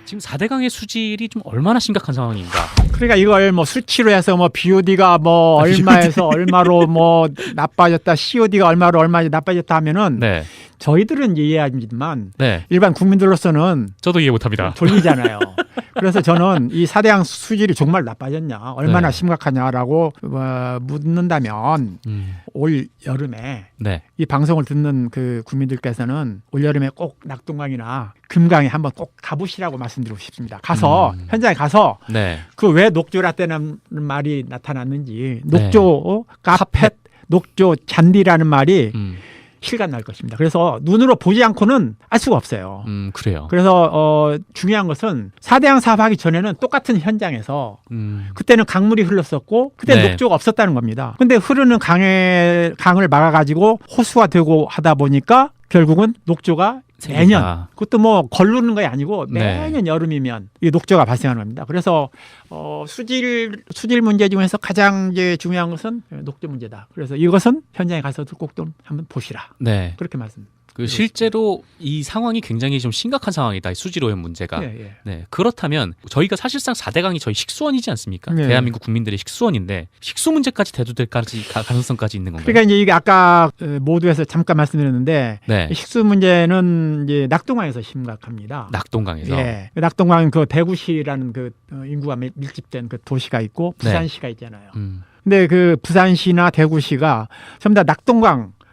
지금 4대강의 수질이 좀 얼마나 심각한 상황인가? 그러니까 이걸 뭐 수치로 해서 뭐 BOD가 뭐 얼마에서 얼마로 뭐 나빠졌다, COD가 얼마로 얼마 나빠졌다 하면은 네. 저희들은 이해하지만 네. 일반 국민들로서는 저도 이해 못합니다. 졸리잖아요. 그래서 저는 이 4대강 수질이 정말 나빠졌냐, 얼마나 네. 심각하냐라고 묻는다면 올 여름에 네. 이 방송을 듣는 그 국민들께서는 올 여름에 꼭 낙동강이나 금강에 한번 꼭 가보시라고 말씀드리고 싶습니다. 가서 현장에 가서 네. 그 왜 녹조라떼는 말이 나타났는지 네. 녹조 카펫, 녹조 잔디라는 말이 실감 날 것입니다. 그래서 눈으로 보지 않고는 알 수가 없어요. 그래요. 그래서 중요한 것은 4대강 사업하기 전에는 똑같은 현장에서 그때는 강물이 흘렀었고 그때 네. 녹조가 없었다는 겁니다. 근데 흐르는 강을 막아가지고 호수화되고 하다 보니까 결국은 녹조가 매년, 그것도 뭐 걸르는 거 아니고 매년 여름이면 이 녹조가 발생하는 겁니다. 그래서 수질 문제 중에서 가장 이제 중요한 것은 녹조 문제다. 그래서 이것은 현장에 가서도 꼭 좀 한번 보시라. 네. 그렇게 말씀. 실제로 이 상황이 굉장히 좀 심각한 상황이다. 이 수질 오염 문제가. 네. 그렇다면 저희가 사실상 4대강이 저희 식수원이지 않습니까? 네. 대한민국 국민들의 식수원인데 식수 문제까지 대두될 가능성까지 있는 건가요? 그러니까 이제 이게 아까 모두에서 잠깐 말씀드렸는데 네. 식수 문제는 이제 낙동강에서 심각합니다. 낙동강에서. 예. 낙동강 그 대구시라는 그 인구가 밀집된 그 도시가 있고 부산시가 있잖아요. 근데 그 부산시나 대구시가 전부 다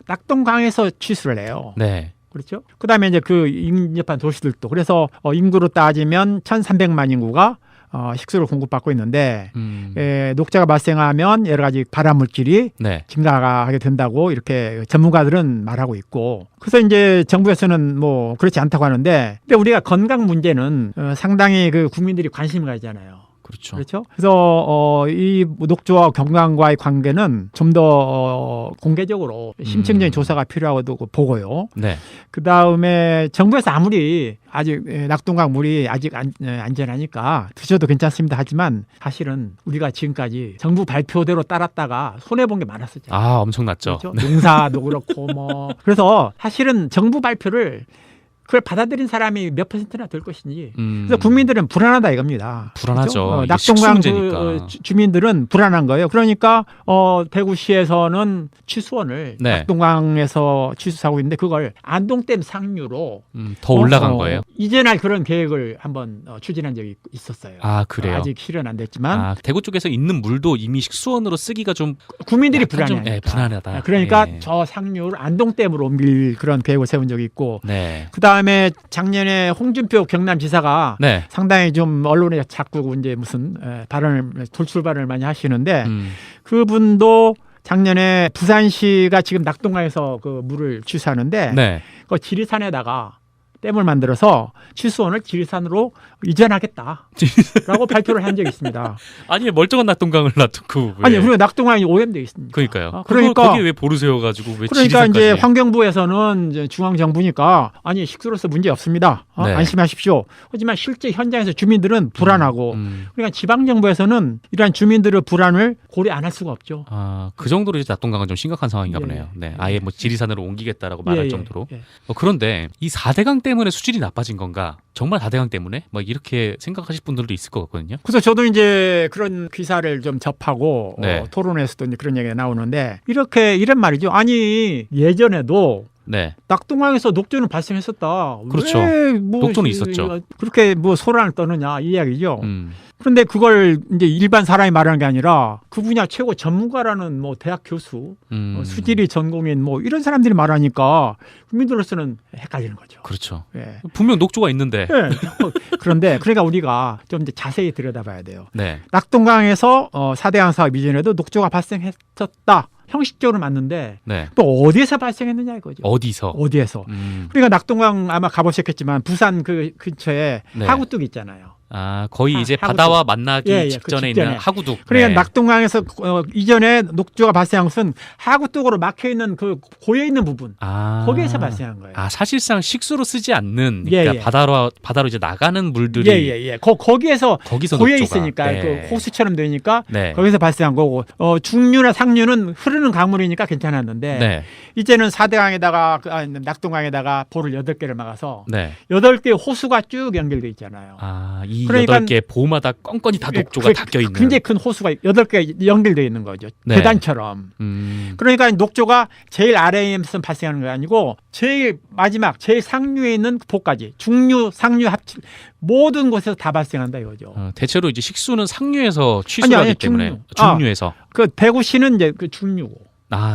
낙동강에서 취수를 해요. 네. 그렇죠? 그다음에 이제 그 인접한 도시들도 그래서 인구로 따지면 1,300만 인구가 식수를 공급받고 있는데 녹자가 발생하면 여러 가지 발암 물질이 네. 증가하게 된다고 이렇게 전문가들은 말하고 있고 그래서 이제 정부에서는 뭐 그렇지 않다고 하는데 근데 우리가 건강 문제는 상당히 그 국민들이 관심을 가지잖아요. 그렇죠. 그렇죠. 그래서 이 녹조와 건강과의 관계는 좀 더 공개적으로 심층적인 조사가 필요하다고 보고요. 네. 그 다음에 정부에서 아무리 아직 낙동강 물이 아직 안전하니까 드셔도 괜찮습니다 하지만 사실은 우리가 지금까지 정부 발표대로 따랐다가 손해 본 게 많았었잖아요. 아, 엄청났죠. 그렇죠? 농사도 그렇고 뭐 그래서 사실은 정부 발표를 그걸 받아들인 사람이 몇 %나 될 것인지. 그래서 국민들은 불안하다 이겁니다. 불안하죠. 그렇죠? 낙동강 그 주민들은 불안한 거예요. 그러니까 대구시에서는 취수원을 낙동강에서 취수하고 있는데 그걸 안동댐 상류로 더 올라간 거예요? 이전에 그런 계획을 한번 추진한 적이 있었어요. 아, 그래요? 아직 실현 안 됐지만. 대구 쪽에서 있는 물도 이미 식수원으로 쓰기가 좀 국민들이 불안해요. 네, 불안하다. 그러니까 저 상류를 안동댐으로 옮길 그런 계획을 세운 적이 있고 네. 그다음에 작년에 홍준표 경남지사가 상당히 좀 언론에 자꾸 이제 무슨 돌출 발언을 많이 하시는데 그분도 작년에 부산시가 지금 낙동강에서 그 물을 취수하는데 그 지리산에다가 댐을 만들어서 취수원을 지리산으로 이전하겠다라고 발표를 한 적이 있습니다. 아니 멀쩡한 낙동강을 놔두고 아니 그리고 낙동강이 오염돼 있습니다. 그러니까요. 그러니까 거기 왜 보루 세워가지고 왜 그러니까 지리산까지. 이제 환경부에서는 이제 중앙정부니까 아니 식수로서 문제 없습니다. 안심하십시오. 하지만 실제 현장에서 주민들은 불안하고 그러니까 지방정부에서는 이러한 주민들의 불안을 고려 안 할 수가 없죠. 그 정도로 이제 낙동강은 좀 심각한 상황인가 보네요. 네, 아예 뭐 지리산으로 옮기겠다라고 말할 정도로. 그런데 이 4대강 때문에 수질이 나빠진 건가? 정말 4대강 때문에? 막 이렇게 생각하실 분들도 있을 것 같거든요. 그래서 저도 이제 그런 기사를 좀 접하고 토론에서도 이제 그런 얘기가 나오는데 이런 말이죠. 아니 예전에도 낙동강에서 녹조는 발생했었다. 그렇죠. 왜 뭐 녹조는 있었죠. 그렇게 뭐 소란을 떠느냐 이 이야기죠. 그런데 그걸 이제 일반 사람이 말하는 게 아니라 그 분야 최고 전문가라는 뭐 대학 교수, 수지리 전공인 뭐 이런 사람들이 말하니까 국민들로서는 헷갈리는 거죠. 그렇죠. 분명 녹조가 있는데. 그런데 그러니까 우리가 좀 이제 자세히 들여다봐야 돼요. 낙동강에서 4대강 사업 이전에도 녹조가 발생했었다. 형식적으로 맞는데 또 어디에서 발생했느냐 이거죠. 어디서? 그러니까 낙동강 아마 가보셨겠지만 부산 그 근처에 하구뚝 있잖아요. 거의 이제 하구둑. 바다와 만나기 예, 직전에 그 있는 직전에. 하구둑. 그러니까 네. 낙동강에서 이전에 녹조가 발생한 것은 하구둑으로 막혀 있는 그 고여 있는 부분 거기에서 발생한 거예요. 사실상 식수로 쓰지 않는 그러니까 바다로 이제 나가는 물들이 거기서 고여 녹조가. 있으니까 네. 그 호수처럼 되니까 네. 거기서 발생한 거고 중류나 상류는 흐르는 강물이니까 괜찮았는데 네. 이제는 4대강에다가 낙동강에다가 볼을 8개를 막아서 네. 8개 호수가 쭉 연결돼 있잖아요. 이 그러니까 8개 보마다 껌껌이 다 녹조가 닦여 있는. 굉장히 큰 호수가 8개 연결돼 있는 거죠. 네. 계단처럼. 그러니까 녹조가 제일 아래에서 발생하는 게 아니고 제일 마지막 제일 상류에 있는 보까지 중류, 상류 합치 모든 곳에서 다 발생한다 이거죠. 대체로 이제 식수는 상류에서 취수하기 때문에 중류에서. 그 대구시는 이제 그 중류고.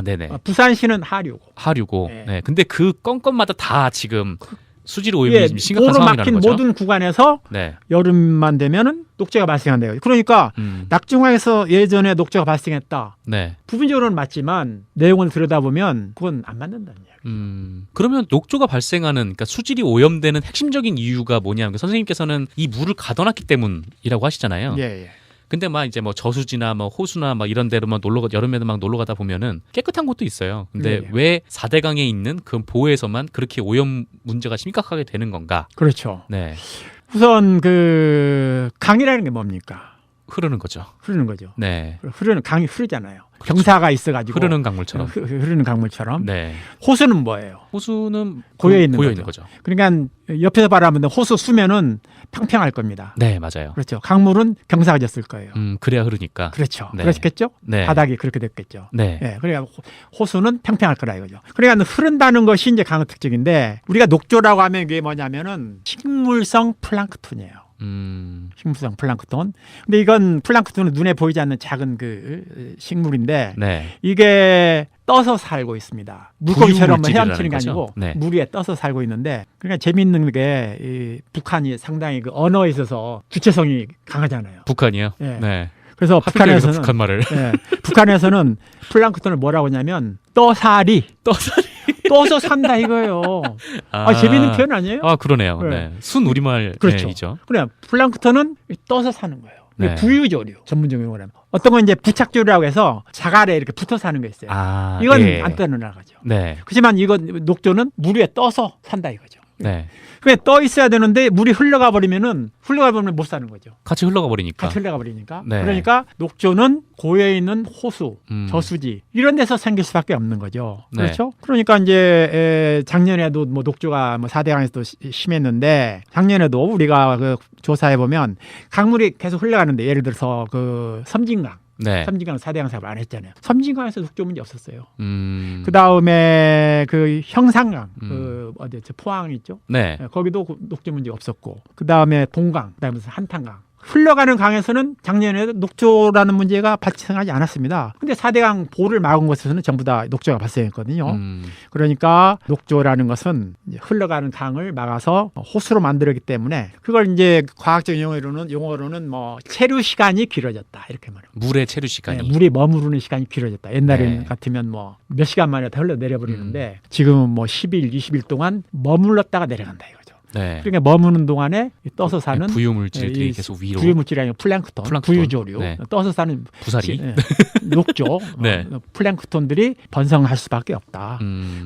네네. 부산시는 하류고. 하류고. 네. 네. 근데 그 건건마다 다 지금 수질 오염이 지금 심각한 도로 상황이라는 막힌 거죠. 모든 구간에서 네. 여름만 되면은 녹조가 발생한대요. 그러니까 낙동강에서 예전에 녹조가 발생했다. 네. 부분적으로는 맞지만 내용을 들여다보면 그건 안 맞는다는 이야기. 그러면 녹조가 발생하는 그러니까 수질이 오염되는 핵심적인 이유가 뭐냐면 선생님께서는 이 물을 가둬놨기 때문이라고 하시잖아요. 예. 근데 막 이제 뭐 저수지나 뭐 호수나 막 이런 데로만 여름에도 막 놀러 가다 보면은 깨끗한 곳도 있어요. 근데 왜 4대강에 있는 그 보에서만 그렇게 오염 문제가 심각하게 되는 건가? 그렇죠. 네. 우선 그 강이라는 게 뭡니까? 흐르는 거죠. 흐르는 거죠. 네. 흐르는 강이 흐르잖아요. 그렇죠. 경사가 있어가지고 흐르는 강물처럼. 흐르는 강물처럼. 네. 호수는 뭐예요? 호수는 고여 있는 거죠. 그러니까 옆에서 바라보면 호수 수면은 평평할 겁니다. 네, 맞아요. 그렇죠. 강물은 경사가 졌을 거예요. 그래야 흐르니까. 그렇죠. 네. 그렇겠죠? 네. 바닥이 그렇게 됐겠죠. 네. 네. 그러니까 호수는 평평할 거라 이거죠. 그러니까 흐른다는 것이 이제 강의 특징인데 우리가 녹조라고 하면 이게 뭐냐면은 식물성 플랑크톤이에요. 식물성 플랑크톤. 근데 이건 플랑크톤은 눈에 보이지 않는 작은 그 식물인데 네. 이게 떠서 살고 있습니다. 물고기처럼 헤엄치는 게 아니고 네. 물 위에 떠서 살고 있는데 그러니까 재미있는 게 이 북한이 상당히 그 언어에 있어서 주체성이 강하잖아요. 북한이요? 네. 네. 그래서 북한에서는 북한 말을. 네, 북한에서는 플랑크톤을 뭐라고 하냐면 떠살이 떠서 산다 이거예요. 재미있는 표현 아니에요? 그러네요. 네. 네. 순 우리말이죠. 그렇죠. 그래 플랑크톤은 떠서 사는 거예요. 네. 부유조류 전문적인 용어로 하면 어떤 건 이제 부착조류라고 해서 자갈에 이렇게 붙어 사는 거 있어요. 이건 네. 안 떠는 나가죠. 네. 그렇지만 이건 녹조는 물 위에 떠서 산다 이거죠. 네. 그게 떠 있어야 되는데 물이 흘러가 버리면 못 사는 거죠. 같이 흘러가 버리니까. 네. 네. 그러니까 녹조는 고여 있는 호수, 저수지 이런 데서 생길 수밖에 없는 거죠. 네. 그렇죠? 그러니까 이제 작년에도 뭐 녹조가 4대강에서도 심했는데 작년에도 우리가 그 조사해 보면 강물이 계속 흘러가는데 예를 들어서 그 섬진강. 네. 섬진강 4대강 사업을 안 했잖아요. 섬진강에서 녹조 문제 없었어요. 그 다음에 그 형산강, 그 어디 포항 있죠? 네. 거기도 녹조 문제 없었고, 그 다음에 동강, 그 다음에 한탄강. 흘러가는 강에서는 작년에 녹조라는 문제가 발생하지 않았습니다. 근데 4대강 보를 막은 곳에서는 전부 다 녹조가 발생했거든요. 그러니까 녹조라는 것은 이제 흘러가는 강을 막아서 호수로 만들었기 때문에 그걸 이제 과학적 용어로는 뭐 체류 시간이 길어졌다 이렇게 말해요. 물의 체류 시간이. 네, 물이 머무르는 시간이 길어졌다. 옛날에 네. 같으면 뭐 몇 시간 만에 다 흘러 내려버리는데 지금은 뭐 10일, 20일 동안 머물렀다가 내려간다 이거죠. 네. 그러니까 머무는 동안에 떠서 사는 부유물질들이 계속 위로. 부유물질이 아니고 플랑크톤. 부유조류. 네. 떠서 사는 부사리. 녹조. 네. 플랑크톤들이 번성할 수밖에 없다.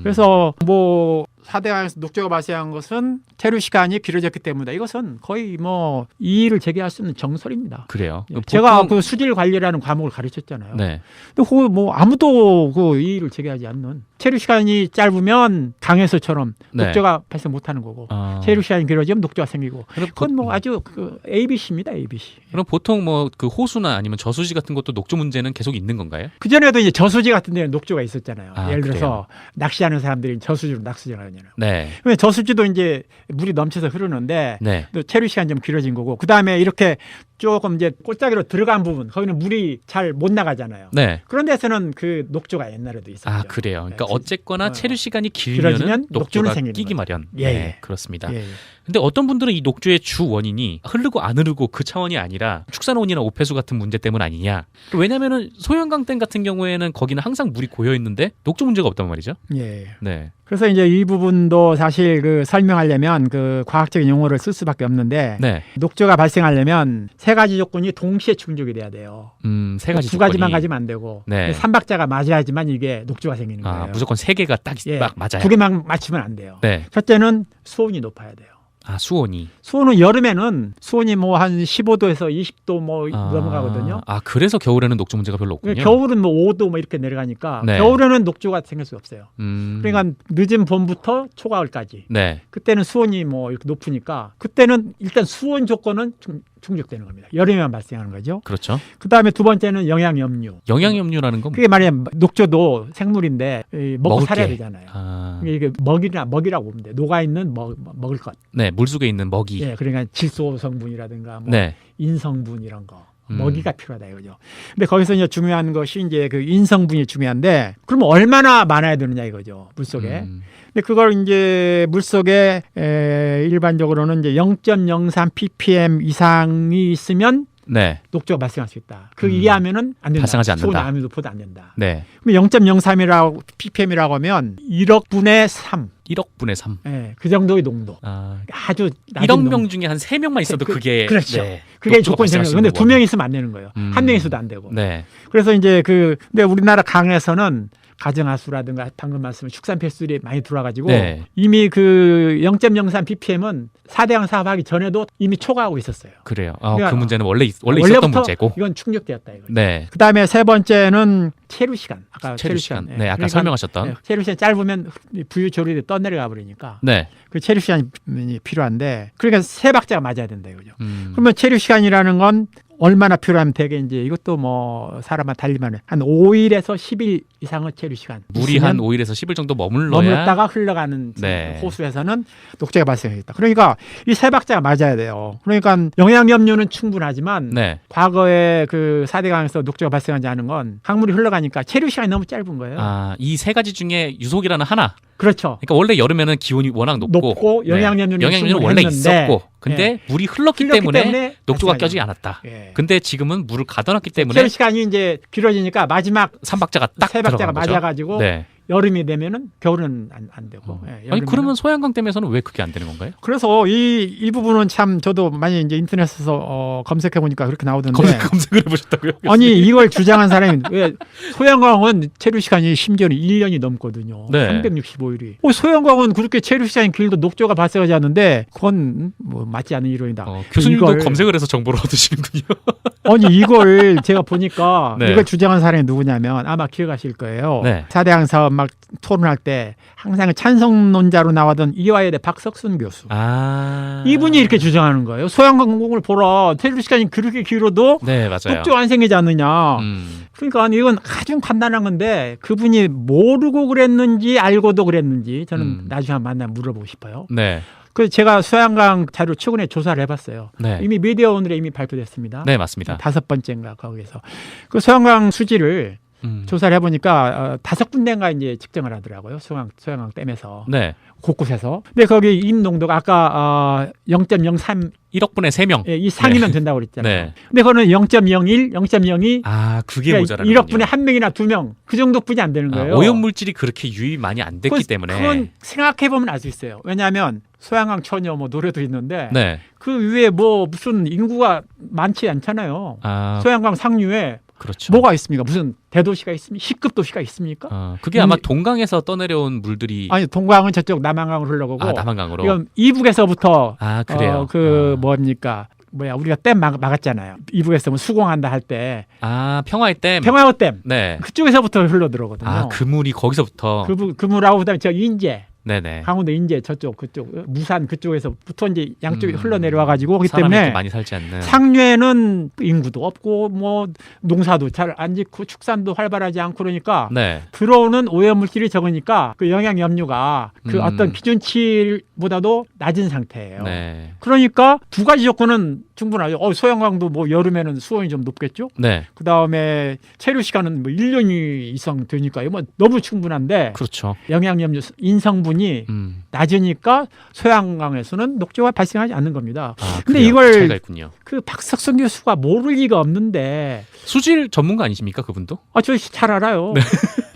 그래서 뭐 4대강에서 녹조가 발생한 것은 체류 시간이 길어졌기 때문이다. 이것은 거의 뭐 이의를 제기할 수 있는 정설입니다. 그래요. 제가 그 수질 관리라는 과목을 가르쳤잖아요. 네. 근데 뭐 아무도 그 이의를 제기하지 않는 체류 시간이 짧으면 강에서처럼 네. 녹조가 발생 못하는 거고 체류 시간이 길어지면 녹조가 생기고 그건 뭐 아주 그 ABC입니다. ABC. 그럼 보통 뭐 그 호수나 아니면 저수지 같은 것도 녹조 문제는 계속 있는 건가요? 그 전에도 이제 저수지 같은 데는 녹조가 있었잖아요. 예를 들어서 그래요? 낚시하는 사람들이 저수지로 낚시를 하잖아요. 네. 근데 저수지도 이제 물이 넘쳐서 흐르는데 네. 또 체류 시간이 좀 길어진 거고 그 다음에 이렇게 조금 이제 골짜기로 들어간 부분 거기는 물이 잘 못 나가잖아요. 네. 그런 데서는 그 녹조가 옛날에도 있었죠. 그래요. 그러니까 네. 어쨌거나 체류 시간이 길어지면 길면 녹조가 녹조는 끼기 마련. 예. 네, 그렇습니다. 예. 근데 어떤 분들은 이 녹조의 주 원인이 흐르고 안 흐르고 그 차원이 아니라 축산온이나 오폐수 같은 문제 때문 아니냐. 왜냐면은 소양강댐 같은 경우에는 거기는 항상 물이 고여 있는데 녹조 문제가 없단 말이죠. 예. 네. 그래서 이제 이 부분도 사실 그 설명하려면 그 과학적인 용어를 쓸 수밖에 없는데 네. 녹조가 발생하려면 세 가지 조건이 동시에 충족이 돼야 돼요. 세 가지 두 가지만 가지면 안 되고 네. 삼박자가 맞아야지만 이게 녹조가 생기는 거예요. 무조건 세 개가 딱 예. 맞아요. 두 개만 맞추면 안 돼요. 네. 첫째는 수온이 높아야 돼요. 수온이. 수온은 여름에는 수온이 뭐 한 15도에서 20도 뭐 넘어가거든요. 그래서 겨울에는 녹조 문제가 별로 없군요. 겨울은 뭐 5도 뭐 이렇게 내려가니까 네. 겨울에는 녹조가 생길 수 없어요. 그러니까 늦은 봄부터 초가을까지. 네. 그때는 수온이 뭐 이렇게 높으니까 그때는 일단 수온 조건은 충족되는 겁니다. 여름에만 발생하는 거죠. 그렇죠. 그다음에 두 번째는 영양염류. 영양염류라는 건 그게 말이야 녹조도 생물인데 먹고 살아야 게. 되잖아요. 이게 먹이라고 보면 돼. 녹아 있는 먹을 것. 네, 물 속에 있는 먹이. 예, 그러니까 질소 성분이라든가 뭐 네. 인성분 이런 거. 먹이가 필요하다 이거죠. 근데 거기서 이제 중요한 것이 이제 그 인성분이 중요한데 그러면 얼마나 많아야 되느냐 이거죠. 물 속에. 근데 그걸 이제 물 속에 일반적으로는 이제 0.03 ppm 이상이 있으면 네. 녹조가 발생할 수 있다. 그 이하면은 안 된다. 발생하지 않는다. 수온이 아무 보다 안 된다. 네. 그럼 0.03이라고 ppm이라고 하면 1억 분의 3. 1억 분의 3. 네, 그 정도의 농도. 아주 낮은 1억 명 중에 한 3명만 있어도 그게 그렇죠. 네, 그게 조건이 되는 거예요. 근데 2명 있으면 안 되는 거예요. 1명 있어도 안 되고. 네. 그래서 이제 근데 우리나라 강에서는 가정하수라든가 방금 말씀하신 축산폐수들이 많이 들어와가지고 네. 이미 그 0.03 ppm은 4대강 사업하기 전에도 이미 초과하고 있었어요. 그래요. 그러니까 그 문제는 원래 있었던 문제고. 이건 충족되었다 이거죠. 네. 그다음에 세 번째는 체류 시간. 아까 체류 시간. 네, 아까 그러니까 설명하셨던. 체류 시간 짧으면 부유 조류들이 떠내려가 버리니까. 네. 그 체류 시간이 필요한데 그러니까 세 박자가 맞아야 된다 이거죠. 그러면 체류 시간이라는 건 얼마나 필요하면 되게 이제 이것도 뭐 사람마다 달리면 한 5일에서 10일 이상의 체류 시간. 물이 한 5일에서 10일 정도 머물렀다가 흘러가는 네. 호수에서는 녹조가 발생했다. 그러니까 이 세 박자가 맞아야 돼요. 그러니까 영양염류는 충분하지만 네. 과거에 그 4대강에서 녹조가 발생하지 않은 건 강물이 흘러가니까 체류 시간이 너무 짧은 거예요. 이 세 가지 중에 유속이라는 하나. 그렇죠. 그러니까 원래 여름에는 기온이 워낙 높고 영양염류는 원래 있었고 근데 네. 물이 흘렀기 때문에 녹조가 껴지지 않았다. 예. 근데 지금은 물을 가둬놨기 때문에 체류 시간이 이제 길어지니까 마지막 3박자가 딱 세 박자가 맞아가지고 네. 여름이 되면은 겨울은 안 되고. 아니 그러면 소양강댐에서는 왜 그게 안 되는 건가요? 그래서 이 부분은 참 저도 많이 이제 인터넷에서 검색해 보니까 그렇게 나오던데. 검색을 해보셨다고요? 아니 이걸 주장한 사람이 왜 소양강은 체류 시간이 심지어는 1년이 넘거든요. 네. 365일이. 소양강은 그렇게 체류 시간이 길도 녹조가 발생하지 않는데 그건 뭐 맞지 않는 이론이다. 교수님도 검색을 해서 정보를 얻으시는군요. 아니 이걸 제가 보니까 네. 이걸 주장한 사람이 누구냐면 아마 기억하실 거예요. 네. 4대강 사업 막 토론할 때 항상 찬성론자로 나왔던 이화여대 박석순 교수. 이분이 이렇게 주장하는 거예요. 소양강공을 보라. 체류 시간이 그렇게 길어도 네, 맞아요. 녹조 안 생기지 않느냐. 그러니까 이건 아주 간단한 건데 그분이 모르고 그랬는지 알고도 그랬는지 저는 나중에 한번 만나면 물어보고 싶어요. 네. 그래서 제가 소양강 자료 최근에 조사를 해봤어요. 네. 이미 미디어 오늘에 이미 발표됐습니다. 네, 맞습니다. 5번째인가 거기서 그 소양강 수지를 조사를 해보니까 5군데인가 이제 측정을 하더라고요. 소양강 댐에서. 네. 곳곳에서. 근데 거기 인 농도가 아까 0.03 1억 분의 3명. 예, 이 상이면 된다고 그랬잖아요. 네. 근데 그거는 0.01, 0.02 그게 그러니까 모자라는 1억 분의 1명이나 2명 그 정도뿐이 안 되는 거예요. 오염물질이 그렇게 유입이 많이 안 됐기 때문에. 그건 생각해보면 알 수 있어요. 왜냐하면 소양강 처녀 뭐 노래도 있는데 네. 그 위에 뭐 무슨 인구가 많지 않잖아요. 소양강 상류에 그렇죠. 뭐가 있습니까? 무슨 대도시가 있습니까? C급 도시가 있습니까? 그게 아마 동강에서 떠내려온 물들이 아니 동강은 저쪽 남한강으로 흘러가고 남한강으로. 이건 이북에서부터 그래요. 뭡니까? 우리가 댐 막았잖아요. 이북에서 뭐 수공한다 할 때. 평화의 댐. 평화의 댐. 네. 그쪽에서부터 흘러 들어오거든요. 그 물이 거기서부터. 그 물하고 그다음에 저 인제. 네네. 강원도 인제 그쪽 무산 그쪽에서부터 이제 양쪽이 흘러내려와 가지고 그렇기 사람이 때문에 많이 살지 않는. 상류에는 인구도 없고 뭐 농사도 잘 안 짓고 축산도 활발하지 않고 그러니까 네. 들어오는 오염물질이 적으니까 그 영양염류가 그 어떤 기준치보다도 낮은 상태예요. 네. 그러니까 두 가지 조건은 충분하죠. 소양강도 뭐 여름에는 수온이 좀 높겠죠. 네. 그 다음에 체류 시간은 뭐 1년 이상 되니까 뭐 너무 충분한데. 그렇죠. 영양염류 인성분이 수준이 낮으니까 소양강에서는 녹조가 발생하지 않는 겁니다. 근데 그래요? 이걸 차이가 있군요. 그 박석성 교수가 모를 리가 없는데 수질 전문가 아니십니까 그분도? 저 잘 알아요. 네.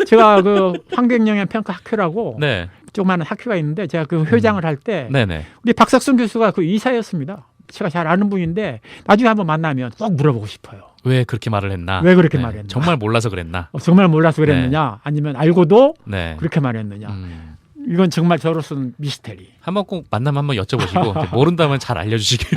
제가 그 환경영향 평가 학회라고 네. 조그마한 학회가 있는데 제가 그 회장을 할 때 네네. 우리 박석성 교수가 그 이사였습니다. 제가 잘 아는 분인데 나중에 한번 만나면 꼭 물어보고 싶어요. 왜 그렇게 말을 했나? 왜 그렇게 말했나? 정말 몰라서 그랬나? 정말 몰라서 그랬느냐? 아니면 알고도 네. 그렇게 말했느냐? 이건 정말 저로서는 미스테리. 한번 꼭 만나면 한번 여쭤보시고 모른다면 잘 알려주시길.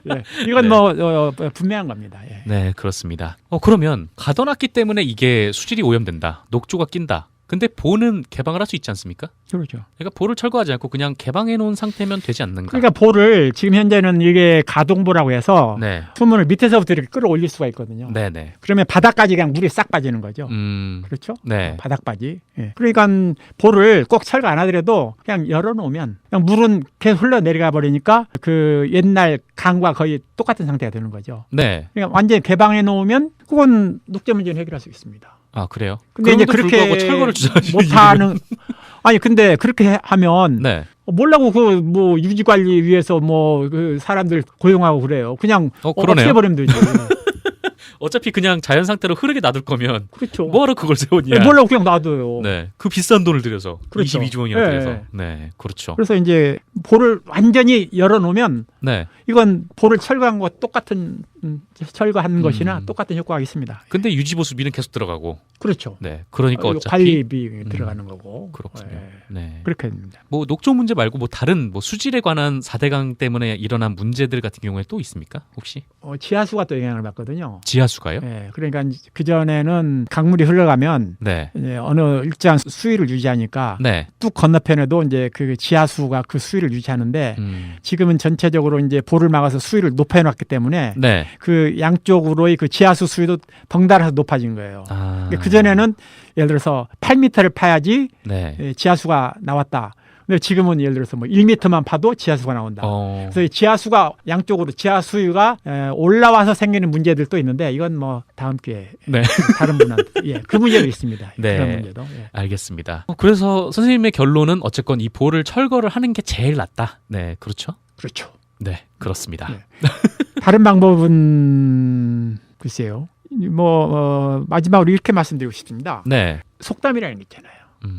네. 이건 네. 뭐 분명한 겁니다. 예. 네, 그렇습니다. 그러면 가둬놨기 때문에 이게 수질이 오염된다, 녹조가 낀다. 근데 보는 개방을 할 수 있지 않습니까? 그렇죠. 그러니까 보를 철거하지 않고 그냥 개방해 놓은 상태면 되지 않는가? 그러니까 보를 지금 현재는 이게 가동보라고 해서 네. 수문을 밑에서부터 이렇게 끌어올릴 수가 있거든요. 네네. 그러면 바닥까지 그냥 물이 싹 빠지는 거죠. 그렇죠? 네. 바닥까지. 예. 그러니까 보를 꼭 철거 안 하더라도 그냥 열어놓으면 그냥 물은 계속 흘러내려가 버리니까 그 옛날 강과 거의 똑같은 상태가 되는 거죠. 네. 그러니까 완전히 개방해 놓으면 그건 녹조 문제는 해결할 수 있습니다. 아, 그래요? 근데 이제 그렇게 철거를 주장하시는 못하는 아니 근데 그렇게 하면 네. 뭐라고 그 뭐 유지 관리 위해서 뭐 그 사람들 고용하고 그래요. 그냥 그러네요. 없애버리면 되지. 어차피 그냥 자연 상태로 흐르게 놔둘 거면 그렇죠. 뭐하러 그걸 세웠냐? 뭐라고 그냥 놔둬요. 네, 그 비싼 돈을 들여서 그렇죠. 22조 원이나 네. 들여서 네, 그렇죠. 그래서 이제 볼을 완전히 열어놓으면 네. 이건 볼을 철거한 것 똑같은 철거한 것이나 똑같은 효과가 있습니다. 근데 유지보수비는 계속 들어가고. 그렇죠. 네, 그러니까 어차피 관리비 들어가는 거고. 그렇군요. 네. 네. 그렇게 됩니다. 뭐 녹조 문제 말고 뭐 다른 뭐 수질에 관한 4대강 때문에 일어난 문제들 같은 경우에 또 있습니까? 혹시? 지하수가 또 영향을 받거든요. 지하수가요? 네, 그러니까 그 전에는 강물이 흘러가면 네. 이제 어느 일정 수위를 유지하니까 네. 뚝 건너편에도 이제 그 지하수가 그 수위를 유지하는데 지금은 전체적으로 이제 볼을 막아서 수위를 높여놨기 때문에 네. 그 양쪽으로의 그 지하수 수위도 덩달아서 높아진 거예요. 그 전에는 예를 들어서 8m를 파야지 네. 지하수가 나왔다. 근데 지금은 예를 들어서 뭐 1m만 파도 지하수가 나온다. 그래서 이 지하수가 양쪽으로 지하수위가 올라와서 생기는 문제들도 있는데 이건 뭐 다음 기회에 네. 다른 분한테 그 문제도 있습니다. 네. 그런 문제도. 알겠습니다. 그래서 선생님의 결론은 어쨌건 이 볼을 철거를 하는 게 제일 낫다. 네, 그렇죠. 그렇죠. 네, 그렇습니다. 네. 다른 방법은 글쎄요. 뭐 마지막으로 이렇게 말씀드리고 싶습니다. 네. 속담이라는 게 있잖아요.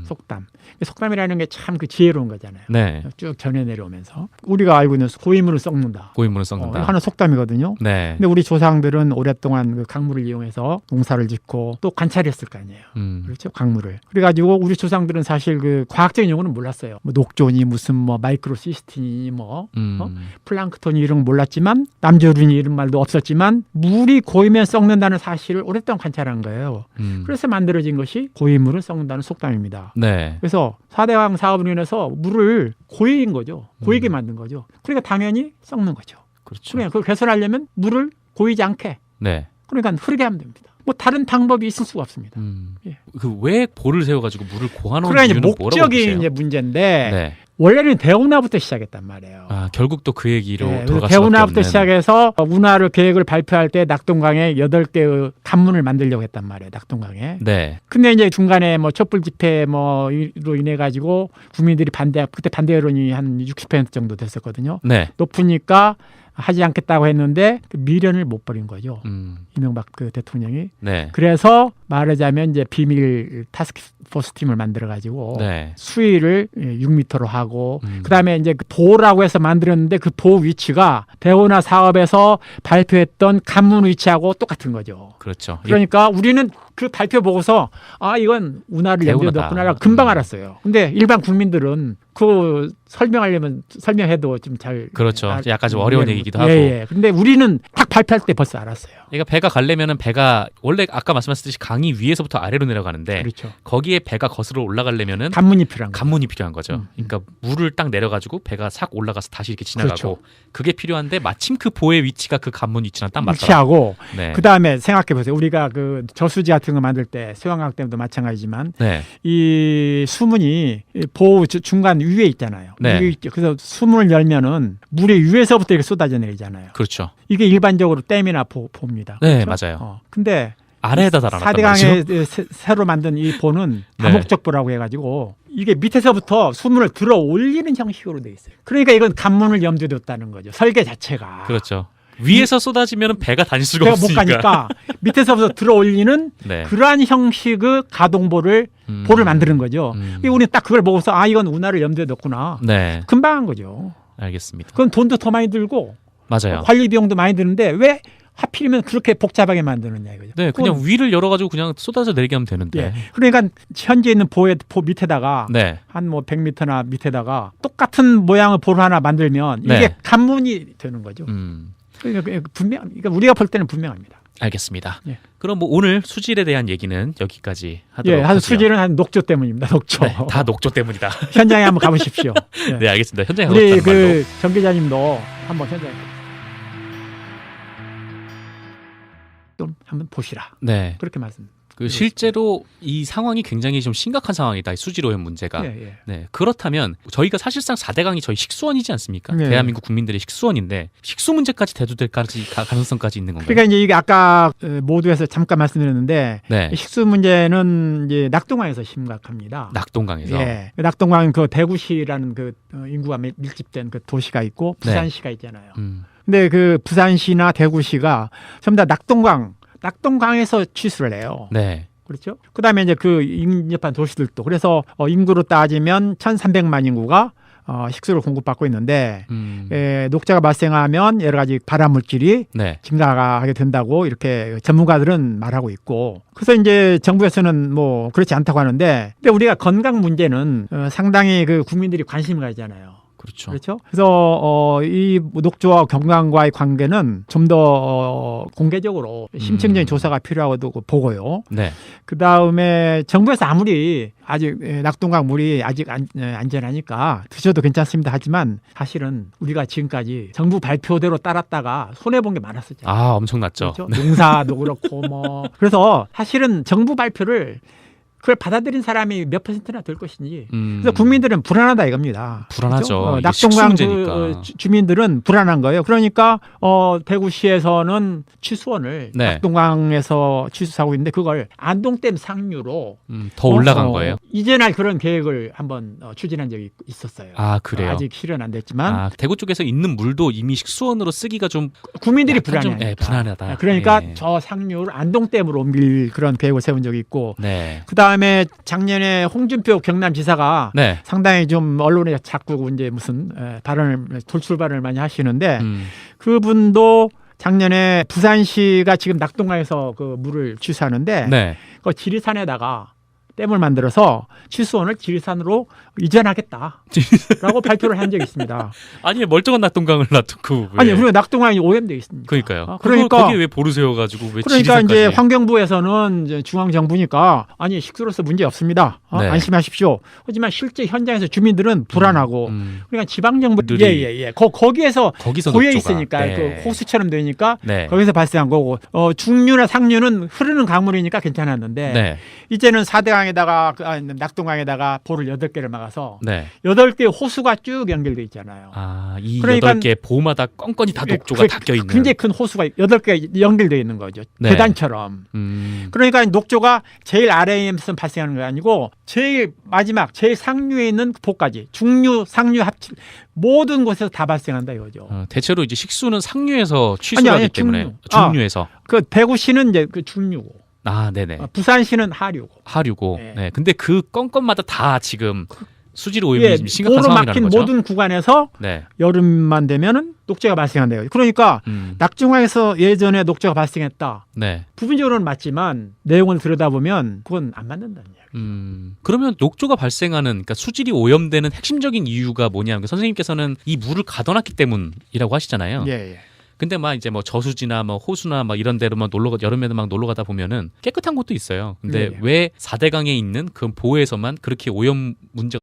속담. 속담이라는 게 참 그 지혜로운 거잖아요. 네. 쭉 전해 내려오면서 우리가 알고 있는 고인물을 썩는다. 고인물을 썩는다. 하는 속담이거든요. 네. 근데 우리 조상들은 오랫동안 그 강물을 이용해서 농사를 짓고 또 관찰했을 거 아니에요. 그렇죠? 강물을. 그래가지고 우리 조상들은 사실 그 과학적인 용어는 몰랐어요. 뭐 녹존이 무슨 뭐 마이크로시스틴이 뭐 플랑크톤이 이런 거 몰랐지만 남조륜이 이런 말도 없었지만 물이 고이면 썩는다는 사실을 오랫동안 관찰한 거예요. 그래서 만들어진 것이 고인물을 썩는다는 속담입니다. 네. 그래서 4대강 사업으로 인해서 물을 고이인 거죠. 고이게 만든 거죠. 그러니까 당연히 썩는 거죠. 그렇죠. 그러니까 그걸 개선하려면 물을 고이지 않게. 네. 그러니까 흐르게 하면 됩니다. 뭐 다른 방법이 있을 수가 없습니다. 예. 그 왜 볼을 세워가지고 물을 고아놓은 그러니까 이유는 뭐라고 보세요? 목적이 이제 문제인데 네. 원래는 대운하부터 시작했단 말이에요. 결국 또 그 얘기로 네, 돌아갈 수밖에 대운하부터 없는. 시작해서 운하를 계획을 발표할 때 낙동강에 8개의 관문을 만들려고 했단 말이에요. 낙동강에. 네. 근데 이제 중간에 뭐 촛불 집회 뭐로 인해 가지고 국민들이 그때 반대 여론이 한 60% 정도 됐었거든요. 네. 높으니까 하지 않겠다고 했는데 그 미련을 못 버린 거죠. 이명박 그 대통령이. 네. 그래서 말하자면 이제 비밀 타스크포스 팀을 만들어 가지고 네. 수위를 6m로 하고 그다음에 이제 그 보라고 해서 만들었는데 그 보 위치가 대운하 사업에서 발표했던 관문 위치하고 똑같은 거죠. 그렇죠. 그러니까 우리는 그 발표 보고서 이건 운하를 염두에 대운하다. 넣구나라고 금방 알았어요. 근데 일반 국민들은 그 설명하려면 설명해도 좀 잘 그렇죠. 약간 좀 어려운 얘기기도 하고. 예. 근데 우리는 딱 발표할 때 벌써 알았어요. 그러니까 배가 가려면은 배가 원래 아까 말씀하셨듯이 강이 위에서부터 아래로 내려가는데 그렇죠. 거기에 배가 거슬러 올라가려면은 관문이 필요한 거죠. 관문이 필요한 거죠. 그러니까 물을 딱 내려가지고 배가 싹 올라가서 다시 이렇게 지나가고 그렇죠. 그게 필요한데 마침 그 보의 위치가 그 관문 위치랑 딱 맞더라고요. 위치하고 네. 그다음에 생각해 보세요. 우리가 그 저수지 같은 거 만들 때 수영학 때도 마찬가지지만 네. 이 수문이 보 중간 위에 있잖아요. 네. 위에 있죠. 그래서 수문을 열면은 물이 위에서부터 이렇게 쏟아져 내리잖아요. 그렇죠. 이게 일반적으로 댐이나 보입니다. 네, 그렇죠? 맞아요. 근데 아래에다 달아놨단 말이죠. 4대강에 새로 만든 이 보는 네. 다목적 보라고 해가지고 이게 밑에서부터 수문을 들어 올리는 형식으로 돼 있어요. 그러니까 이건 관문을 염두에 뒀다는 거죠. 설계 자체가. 그렇죠. 위에서 쏟아지면 배가 다닐 수가 배가 없으니까. 못 가니까 밑에서부터 들어 올리는 네. 그러한 형식의 가동볼을 볼을 만드는 거죠. 우리는 딱 그걸 보고서 아 이건 운하를 염두에 뒀구나. 네. 금방 한 거죠. 알겠습니다. 그건 돈도 더 많이 들고 맞아요. 관리 비용도 많이 드는데 왜 하필이면 그렇게 복잡하게 만드느냐 이거죠. 네, 그냥 위를 열어가지고 그냥 쏟아서 내리게 하면 되는데. 예. 그러니까 현재 있는 보 밑에다가 네. 한 뭐 100m나 밑에다가 똑같은 모양의 볼을 하나 만들면 이게 네. 관문이 되는 거죠. 그러니까 그러니까 우리가 볼 때는 분명합니다. 알겠습니다. 예. 그럼 뭐 오늘 수질에 대한 얘기는 여기까지 하도록 예, 하고요. 수질은 한 녹조 때문입니다. 녹조. 네, 다 녹조 때문이다. 현장에 한번 가보십시오. 예. 네, 알겠습니다. 현장에 우리 가봤다는 말로. 그 정 기자님도 한번 현장에 좀 한번 보시라. 네. 그렇게 말씀. 그 실제로 이 상황이 굉장히 좀 심각한 상황이다. 이 수질 오염 문제가. 예, 예. 네. 그렇다면 저희가 사실상 4대강이 저희 식수원이지 않습니까? 네. 대한민국 국민들의 식수원인데 식수 문제까지 대두될 가능성까지 있는 건가요? 그러니까 이제 이게 아까 모두에서 잠깐 말씀드렸는데 네. 식수 문제는 이제 낙동강에서 심각합니다. 낙동강에서. 예. 낙동강 그 대구시라는 그 인구가 밀집된 그 도시가 있고 부산시가 있잖아요. 근데 그 부산시나 대구시가 전부 다 낙동강에서 취수를 해요. 네. 그렇죠? 그다음에 이제 그 인접한 도시들도 그래서 인구로 따지면 1,300만 인구가 식수를 공급받고 있는데 녹자가 발생하면 여러 가지 발암 물질이 네. 증가하게 된다고 이렇게 전문가들은 말하고 있고 그래서 이제 정부에서는 뭐 그렇지 않다고 하는데 근데 우리가 건강 문제는 상당히 그 국민들이 관심을 가지잖아요. 그렇죠. 그렇죠. 그래서 이 녹조와 건강과의 관계는 좀 더 공개적으로 심층적인 조사가 필요하다고 보고요. 네. 그 다음에 정부에서 아무리 아직 낙동강 물이 아직 안전하니까 드셔도 괜찮습니다 하지만 사실은 우리가 지금까지 정부 발표대로 따랐다가 손해 본 게 많았었잖아요. 아, 엄청났죠. 그렇죠? 농사도 그렇고 뭐 그래서 사실은 정부 발표를 그걸 받아들인 사람이 몇 %나 될 것인지. 그래서 국민들은 불안하다 이겁니다. 불안하죠. 그렇죠? 낙동강 그 주민들은 불안한 거예요. 그러니까 대구시에서는 취수원을 네. 낙동강에서 취수하고 있는데 그걸 안동댐 상류로 더 올라간 거예요? 이전할 그런 계획을 한번 추진한 적이 있었어요. 아, 그래요? 아직 실현 안 됐지만 대구 쪽에서 있는 물도 이미 식수원으로 쓰기가 좀 국민들이 불안해요. 네, 불안하다. 그러니까 네. 저 상류를 안동댐으로 옮길 그런 계획을 세운 적이 있고 네. 그다음에 작년에 홍준표 경남지사가 네. 상당히 좀 언론에 자꾸 이제 무슨 돌출 발언을 많이 하시는데 그분도 작년에 부산시가 지금 낙동강에서 그 물을 취수하는데 네. 그 지리산에다가 댐을 만들어서 취수원을 지리산으로 이전하겠다라고 발표를 한 적이 있습니다. 아니 멀쩡한 낙동강을 놔두고 아니 그리고 낙동강이 오염돼 있습니다. 그러니까요. 그러니까 거기 왜 보루 세워가지고 왜 그러니까 지리산까지. 이제 환경부에서는 이제 중앙정부니까 아니 식수로서 문제 없습니다. 네. 안심하십시오. 하지만 실제 현장에서 주민들은 불안하고 그러니까 지방정부들이 거기에서 고여 있으니까 네. 그 호수처럼 되니까 네. 거기서 발생한 거고 중류나 상류는 흐르는 강물이니까 괜찮았는데 네. 이제는 4대강에다가 낙동강에다가 볼을 8개를 막아서 네. 8개 호수가 쭉 연결돼 있잖아요. 이 그러니까 8개 보마다 껌껌이 다 녹조가 닦여 있는. 굉장히 큰 호수가 8개가 연결돼 있는 거죠. 네. 계단처럼. 그러니까 녹조가 제일 아래에서 발생하는 게 아니고 제일 마지막 제일 상류에 있는 보까지 중류, 상류 합치 모든 곳에서 다 발생한다 이거죠. 대체로 이제 식수는 상류에서 취수하기 아니, 때문에 중류에서. 그 대구시는 이제 그 중류고. 네네. 부산시는 하류고. 하류고. 네. 네. 근데 그 건건마다 다 지금 수질 오염이 심각한 도로 상황이라는 막힌 거죠. 모든 구간에서 네. 여름만 되면은 녹조가 발생한대요. 그러니까 낙동강에서 예전에 녹조가 발생했다. 네. 부분적으로는 맞지만 내용을 들여다보면 그건 안 맞는다는 이야기. 그러면 녹조가 발생하는 그러니까 수질이 오염되는 핵심적인 이유가 뭐냐면 선생님께서는 이 물을 가둬놨기 때문이라고 하시잖아요. 예. 근데 막 이제 뭐 저수지나 뭐 호수나 막 이런 데로만 여름에도 막 놀러 가다 보면은 깨끗한 곳도 있어요. 근데 네. 왜 4대강에 있는 그 보에서만 그렇게 오염 문제가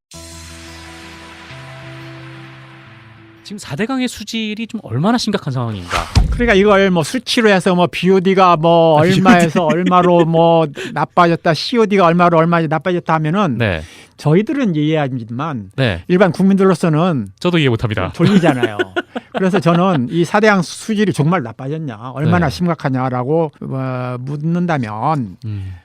지금 4대강의 수질이 좀 얼마나 심각한 상황인가? 그러니까 이걸 뭐 수치로 해서 뭐 BOD가 뭐 얼마에서 얼마로 뭐 나빠졌다, COD가 얼마로 얼마 나빠졌다 하면은 네. 저희들은 이해하지만 네. 일반 국민들로서는 저도 이해 못합니다. 졸리잖아요. 그래서 저는 이 4대강 수질이 정말 나빠졌냐, 얼마나 네. 심각하냐라고 묻는다면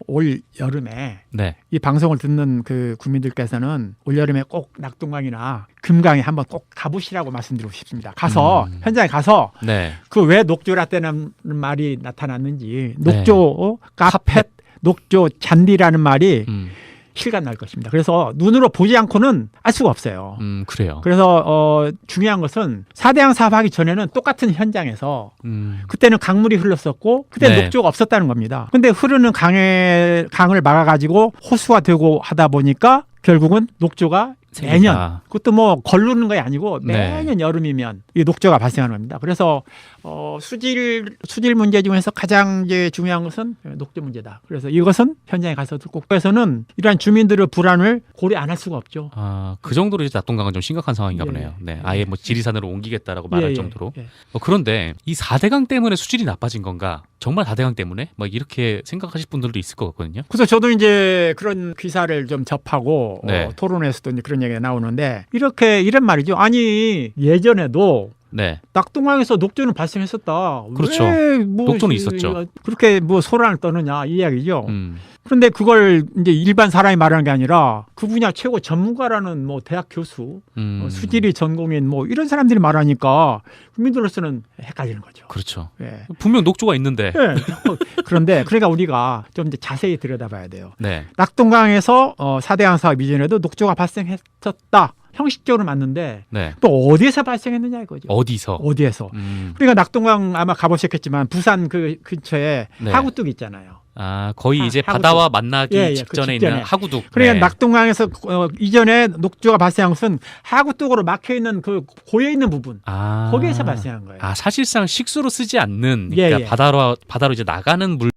올 여름에 네. 이 방송을 듣는 그 국민들께서는 올 여름에 꼭 낙동강이나 금강에 한번 꼭 가보시라고 말씀드리고 싶습니다. 가서 현장에 가서 네. 그 왜 녹조라떼는 말이 나타났는지 녹조 카펫, 녹조 잔디라는 말이 실감 날 것입니다. 그래서 눈으로 보지 않고는 알 수가 없어요. 그래요. 그래서 중요한 것은 4대강 사업하기 전에는 똑같은 현장에서 그때는 강물이 흘렀었고 그때 네. 녹조가 없었다는 겁니다. 근데 흐르는 강을 막아가지고 호수가 되고 하다 보니까 결국은 녹조가 매년, 그것도 뭐 걸르는 게 아니고 매년 네. 여름이면 이 녹조가 발생하는 겁니다. 그래서 수질 문제 중에서 가장 이제 중요한 것은 녹조 문제다. 그래서 이것은 현장에 가서 듣고 그래서는 이러한 주민들의 불안을 고려 안 할 수가 없죠. 아, 그 정도로 이제 낙동강은 좀 심각한 상황인가 보네요. 네, 아예 뭐 지리산으로 옮기겠다라고 말할 정도로. 그런데 이 4대강 때문에 수질이 나빠진 건가? 정말 4대강 때문에? 막 이렇게 생각하실 분들도 있을 것 같거든요. 그래서 저도 이제 그런 기사를 좀 접하고 네. 토론에서도 이제 그런 얘기가 나오는데 이런 말이죠. 아니 예전에도 네. 낙동강에서 녹조는 발생했었다. 그렇죠. 녹조는 있었죠. 그렇게 뭐 소란을 떠느냐 이 이야기죠. 그런데 그걸 이제 일반 사람이 말하는 게 아니라 그 분야 최고 전문가라는 뭐 대학 교수, 수지리 전공인 뭐 이런 사람들이 말하니까 국민들로서는 헷갈리는 거죠. 그렇죠. 예. 분명 녹조가 있는데. 네. 그런데 그러니까 우리가 좀 이제 자세히 들여다봐야 돼요. 네. 낙동강에서 4대강 사업 이전에도 녹조가 발생했었다. 형식적으로 맞는데 네. 또 어디에서 발생했느냐 이거죠. 어디서? 그러니까 낙동강 아마 가보셨겠지만 부산 그 근처에 네. 하구뚝 있잖아요. 아, 거의 이제 하구뚝. 바다와 만나기 직전에 그 있는 하구뚝. 그러니까 네. 낙동강에서 이전에 녹조가 발생한 것은 하구뚝으로 막혀 있는 그 고여 있는 부분 거기에서 발생한 거예요. 아, 사실상 식수로 쓰지 않는 그러니까 바다로 이제 나가는 물